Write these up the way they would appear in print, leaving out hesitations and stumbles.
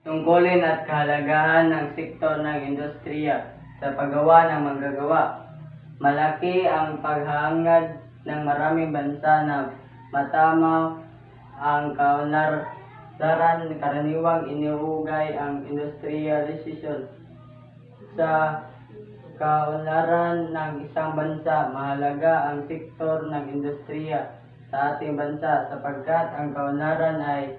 Tungkulin at kahalagahan ng sektor ng industriya sa paggawa ng manggagawa. Malaki ang paghahangad ng maraming bansa na matama ang kaunlaran. Karaniwang iniugay ang industrialization sa kaunlaran ng isang bansa. Mahalaga ang sektor ng industriya sa ating bansa sapagkat ang kaunlaran ay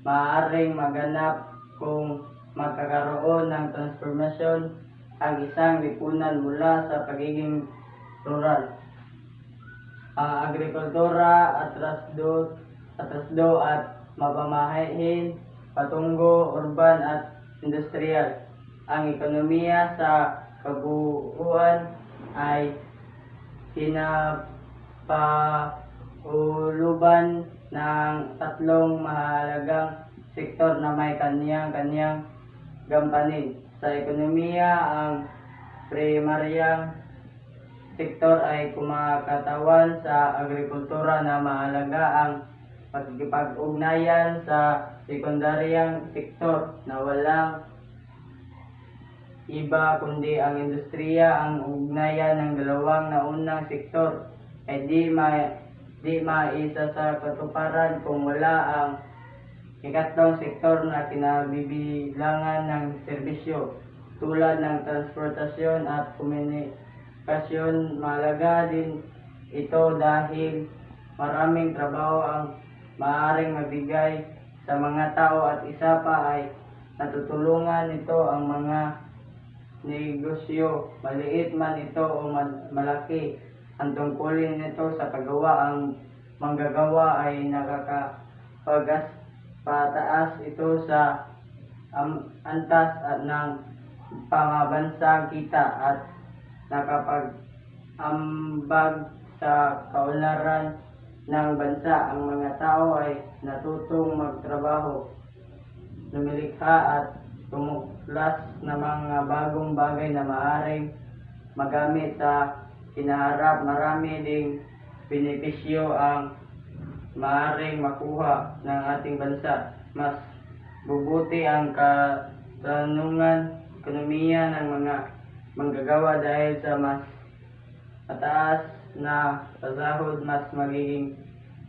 maaaring maganap kung magkakaroon ng transformasyon ang isang lipunan mula sa pagiging rural. Ang agrikultura, atrasdo at mapamahiin patungo urban at industrial. Ang ekonomiya sa kabuuan ay pinapahuluban ng tatlong mahalagang sektor na may kanyang-kanyang gampanin. Sa ekonomiya, ang primaryang sektor ay kumakatawan sa agrikultura na mahalaga ang pagkikipag-ugnayan sa sekundaryang sektor na walang iba kundi ang industriya. Ang ugnayan ng dalawang naunang sektor ay di maisa sa katuparan kung wala ang ikatlong sektor na kinabibilangan ng serbisyo tulad ng transportasyon at komunikasyon. Mahalaga din ito dahil maraming trabaho ang maaaring mabigay sa mga tao at isa pa ay natutulungan nito ang mga negosyo, maliit man ito o malaki. Ang tungkulin nito sa paggawa ang manggagawa ay nakakapagpataas ito sa antas at ng pamabansang kita at nakapag-ambag sa kaunlaran ng bansa. Ang mga tao ay natutong magtrabaho, lumilikha at tumuklas ng mga bagong bagay na maaaring magamit sa kinaharap. Marami ding benepisyo ang maaaring makuha ng ating bansa. Mas bubuti ang katanungan ekonomiya ng mga manggagawa dahil sa mas mataas na pasahod. Mas magiging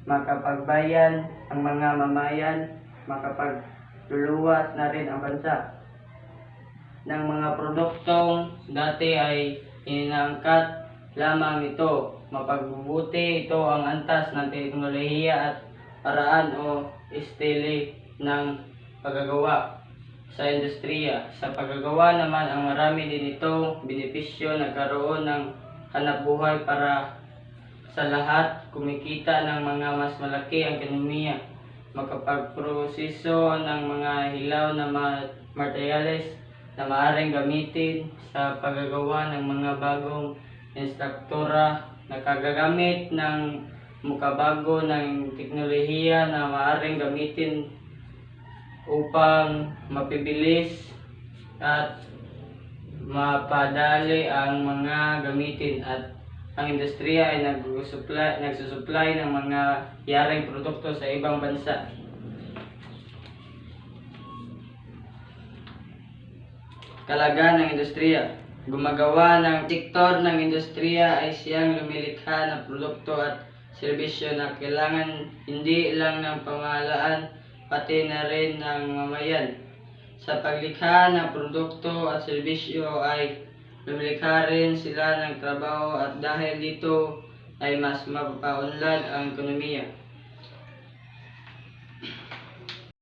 makapagbayan ang mga mamayan, makapagluluwas na rin ang bansa ng mga produktong dati ay inaangkat lamang ito. Mapagbubuti ito ang antas ng teknolohiya at paraan o estilo ng paggagawa sa industriya. Sa paggagawa naman, ang marami din itong benepisyo. Nagkaroon ng hanapbuhay para sa lahat, kumikita ng mga mas malaki ang ekonomiya, makapagproseso ng mga hilaw na materyales na maaaring gamitin sa paggagawa ng mga bagong instruktura, nakagagamit ng mukabago ng teknolohiya na maaaring gamitin upang mapibilis at mapadali ang mga gamitin. At ang industriya ay nagsusupply ng mga yaring produkto sa ibang bansa. Kalagayan ng industriya. Gumagawa ng sektor ng industriya ay siyang lumilikha ng produkto at serbisyo na kailangan hindi lang ng pamahalaan pati na rin ng mamayan. Sa paglikha ng produkto at serbisyo ay lumilikha rin sila ng trabaho at dahil dito ay mas mapapaunlad ang ekonomiya.